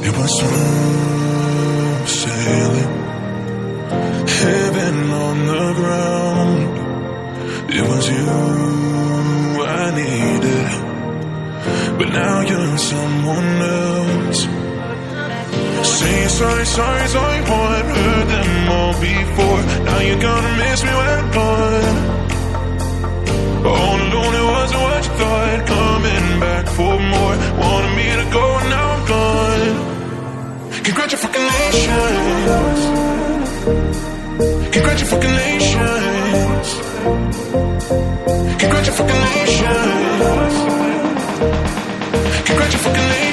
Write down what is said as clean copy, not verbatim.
It was smooth sailing, heaven on the ground. It was you I needed, but now you're someone else. Saying sorry, sorry, sorry, boy, I've heard them all before. Now you're gonna miss me when I'm gone. All alone, it wasn't what you thought. Coming back for more. Wanted me to go, and now I'm gone. Congratulations. Congratulations. Congratulations. Congratulations.